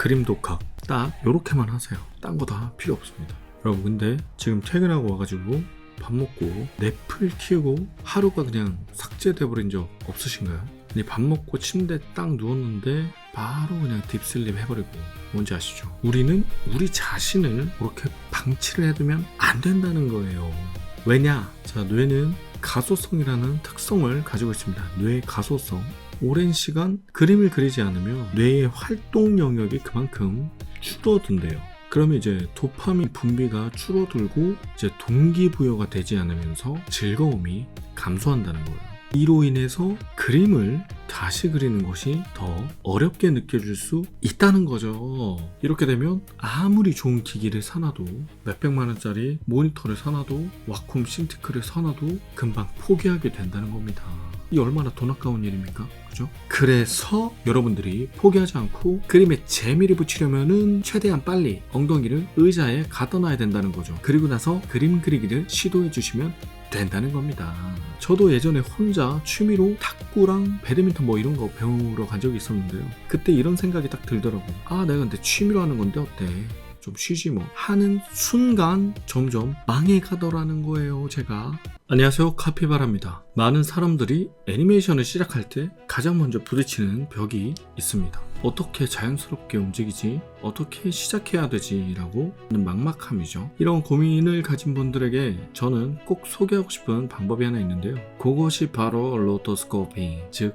그림 독학 딱 요렇게만 하세요. 딴 거 다 필요 없습니다. 여러분, 근데 지금 퇴근하고 와가지고 밥 먹고 넷플 키우고 하루가 그냥 삭제돼 버린 적 없으신가요? 근데 밥 먹고 침대에 딱 누웠는데 바로 그냥 딥슬립 해버리고, 뭔지 아시죠? 우리는 우리 자신을 그렇게 방치를 해두면 안 된다는 거예요. 왜냐? 자, 뇌는 가소성이라는 특성을 가지고 있습니다. 뇌의 가소성. 오랜 시간 그림을 그리지 않으면 뇌의 활동 영역이 그만큼 줄어든대요. 그러면 이제 도파민 분비가 줄어들고 이제 동기부여가 되지 않으면서 즐거움이 감소한다는 거예요. 이로 인해서 그림을 다시 그리는 것이 더 어렵게 느껴질 수 있다는 거죠. 이렇게 되면 아무리 좋은 기기를 사놔도, 몇백만 원짜리 모니터를 사놔도, 와쿰 신티크를 사놔도 금방 포기하게 된다는 겁니다. 이 얼마나 돈 아까운 일입니까? 그죠? 그래서 여러분들이 포기하지 않고 그림에 재미를 붙이려면은 최대한 빨리 엉덩이를 의자에 갖다 놔야 된다는 거죠. 그리고 나서 그림 그리기를 시도해 주시면 된다는 겁니다. 저도 예전에 혼자 취미로 탁구랑 배드민턴 뭐 이런 거 배우러 간 적이 있었는데요. 그때 이런 생각이 딱 들더라고요. 아, 내가 근데 취미로 하는 건데 어때? 좀 쉬지 뭐 하는 순간 점점 망해가더라는 거예요. 제가. 안녕하세요, 카피바라입니다. 많은 사람들이 애니메이션을 시작할 때 가장 먼저 부딪히는 벽이 있습니다. 어떻게 자연스럽게 움직이지? 어떻게 시작해야 되지? 라고 하는 막막함이죠. 이런 고민을 가진 분들에게 저는 꼭 소개하고 싶은 방법이 하나 있는데요. 그것이 바로 로토스코핑, 즉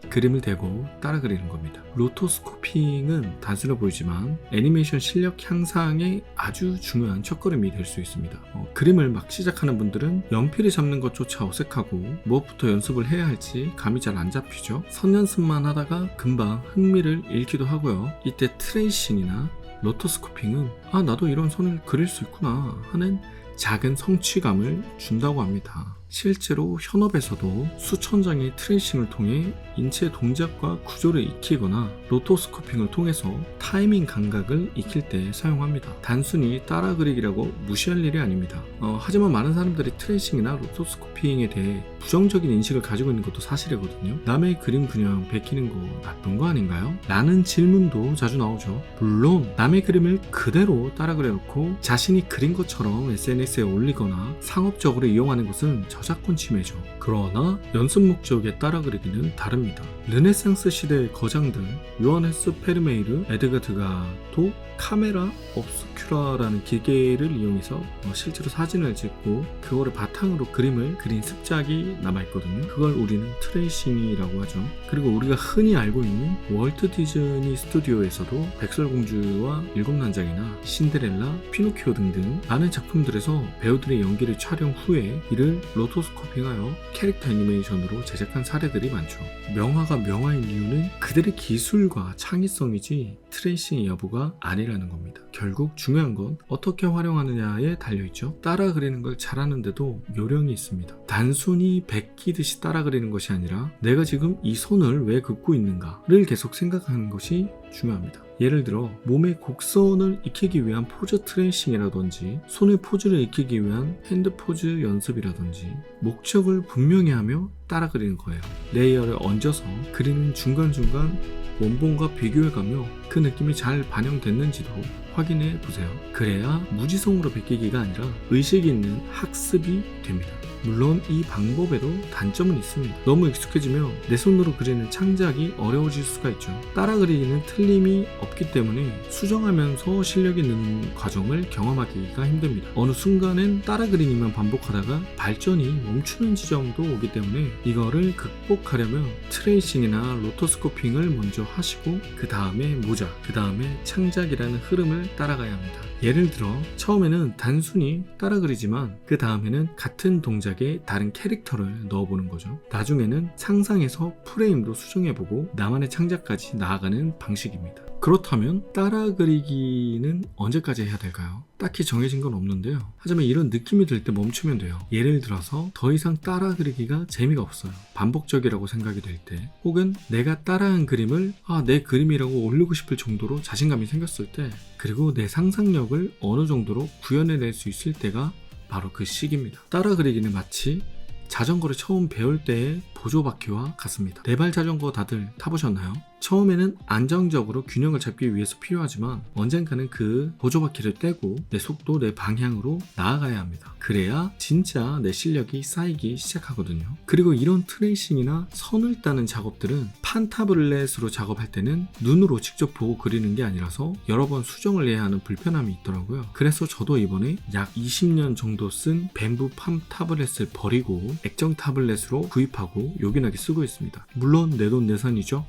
그림을 대고 따라 그리는 겁니다. 로토스코핑은 단순해 보이지만 애니메이션 실력 향상에 아주 중요한 첫걸음이 될 수 있습니다. 그림을 막 시작하는 분들은 연필을 잡는 것조차 어색하고 무엇부터 연습을 해야 할지 감이 잘 안 잡히죠. 선연습만 하다가 금방 흥미를 잃기도 하고요. 이때 트레이싱이나 로토스코핑은 아, 나도 이런 선을 그릴 수 있구나 하는 작은 성취감을 준다고 합니다. 실제로 현업에서도 수천 장의 트레이싱을 통해 인체 동작과 구조를 익히거나 로토스코핑을 통해서 타이밍 감각을 익힐 때 사용합니다. 단순히 따라 그리기라고 무시할 일이 아닙니다. 하지만 많은 사람들이 트레이싱이나 로토스코핑에 대해 부정적인 인식을 가지고 있는 것도 사실이거든요. 남의 그림 그냥 베끼는 거 나쁜 거 아닌가요? 라는 질문도 자주 나오죠. 물론 남의 그림을 그대로 따라 그려놓고 자신이 그린 것처럼 SNS에 올리거나 상업적으로 이용하는 것은 저작권 침해죠. 그러나 연습 목적의 따라 그리기는 다릅니다. 르네상스 시대의 거장들 요하네스 페르메이르, 에드가 드가도 카메라 obscura라는 기계를 이용해서 실제로 사진을 찍고 그거를 바탕으로 그림을 그린 습작이 남아있거든요. 그걸 우리는 트레이싱이라고 하죠. 그리고 우리가 흔히 알고 있는 월트 디즈니 스튜디오에서도 백설공주와 일곱난장이나 신데렐라, 피노키오 등등 많은 작품들에서 배우들의 연기를 촬영 후에 이를 로토스코핑하여 캐릭터 애니메이션으로 제작한 사례들이 많죠. 명화가 명화인 이유는 그들의 기술과 창의성이지 트레이싱의 여부가 아니라는 겁니다. 결국 중요한 건 어떻게 활용하느냐에 달려있죠. 따라 그리는 걸 잘하는데도 요령이 있습니다. 단순히 베끼듯이 따라 그리는 것이 아니라 내가 지금 이 손을 왜 긋고 있는가를 계속 생각하는 것이 중요합니다. 예를 들어 몸의 곡선을 익히기 위한 포즈 트레이싱이라든지 손의 포즈를 익히기 위한 핸드 포즈 연습이라든지 목적을 분명히 하며 따라 그리는 거예요. 레이어를 얹어서 그리는 중간중간 원본과 비교해가며 그 느낌이 잘 반영됐는지도 확인해 보세요. 그래야 무지성으로 베끼기가 아니라 의식 있는 학습이 됩니다. 물론 이 방법에도 단점은 있습니다. 너무 익숙해지면 내 손으로 그리는 창작이 어려워질 수가 있죠. 따라 그리기는 틀림이 없기 때문에 수정하면서 실력이 느는 과정을 경험하기가 힘듭니다. 어느 순간엔 따라 그리기만 반복하다가 발전이 멈추는 지점도 오기 때문에 이거를 극복하려면 트레이싱이나 로토스코핑을 먼저 하시고 그 다음에 모자, 그 다음에 창작이라는 흐름을 따라가야 합니다. 예를 들어 처음에는 단순히 따라 그리지만 그 다음에는 같은 동작에 다른 캐릭터를 넣어보는 거죠. 나중에는 상상해서 프레임도 수정해보고 나만의 창작까지 나아가는 방식입니다. 그렇다면 따라 그리기는 언제까지 해야 될까요? 딱히 정해진 건 없는데요. 하지만 이런 느낌이 들 때 멈추면 돼요. 예를 들어서 더 이상 따라 그리기가 재미가 없어요. 반복적이라고 생각이 될 때, 혹은 내가 따라한 그림을 내 그림이라고 올리고 싶을 정도로 자신감이 생겼을 때, 그리고 내 상상력을 어느 정도로 구현해낼 수 있을 때가 바로 그 시기입니다. 따라 그리기는 마치 자전거를 처음 배울 때의 보조바퀴와 같습니다. 네발 자전거 다들 타보셨나요? 처음에는 안정적으로 균형을 잡기 위해서 필요하지만 언젠가는 그 보조바퀴를 떼고 내 속도, 내 방향으로 나아가야 합니다. 그래야 진짜 내 실력이 쌓이기 시작하거든요. 그리고 이런 트레이싱이나 선을 따는 작업들은 판타블렛으로 작업할 때는 눈으로 직접 보고 그리는 게 아니라서 여러 번 수정을 해야 하는 불편함이 있더라고요. 그래서 저도 이번에 약 20년 정도 쓴 뱀부 판타블렛을 버리고 액정 타블렛으로 구입하고 요긴하게 쓰고 있습니다. 물론 내돈내산이죠.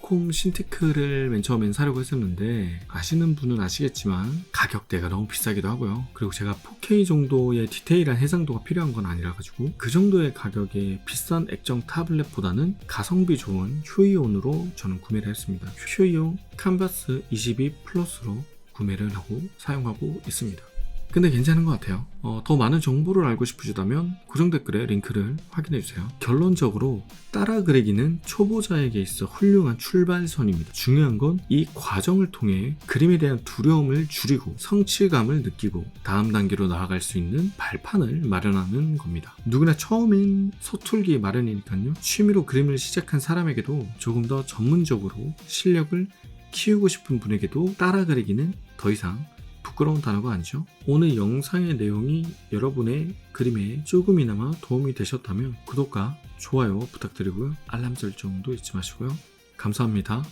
컴 신테크를 맨 처음엔 사려고 했었는데 아시는 분은 아시겠지만 가격대가 너무 비싸기도 하고요. 그리고 제가 4K 정도의 디테일한 해상도가 필요한 건 아니라 가지고 그 정도의 가격의 비싼 액정 타블렛보다는 가성비 좋은 휴이온으로 저는 구매를 했습니다. 휴이온 캔버스 22 플러스로 구매를 하고 사용하고 있습니다. 근데 괜찮은 것 같아요. 더 많은 정보를 알고 싶으시다면 고정 댓글에 링크를 확인해주세요. 결론적으로 따라 그리기는 초보자에게 있어 훌륭한 출발선입니다. 중요한 건 이 과정을 통해 그림에 대한 두려움을 줄이고 성취감을 느끼고 다음 단계로 나아갈 수 있는 발판을 마련하는 겁니다. 누구나 처음엔 서툴기 마련이니까요. 취미로 그림을 시작한 사람에게도 조금 더 전문적으로 실력을 키우고 싶은 분에게도 따라 그리기는 더 이상 부끄러운 단어가 아니죠. 오늘 영상의 내용이 여러분의 그림에 조금이나마 도움이 되셨다면 구독과 좋아요 부탁드리고요. 알람 설정도 잊지 마시고요. 감사합니다.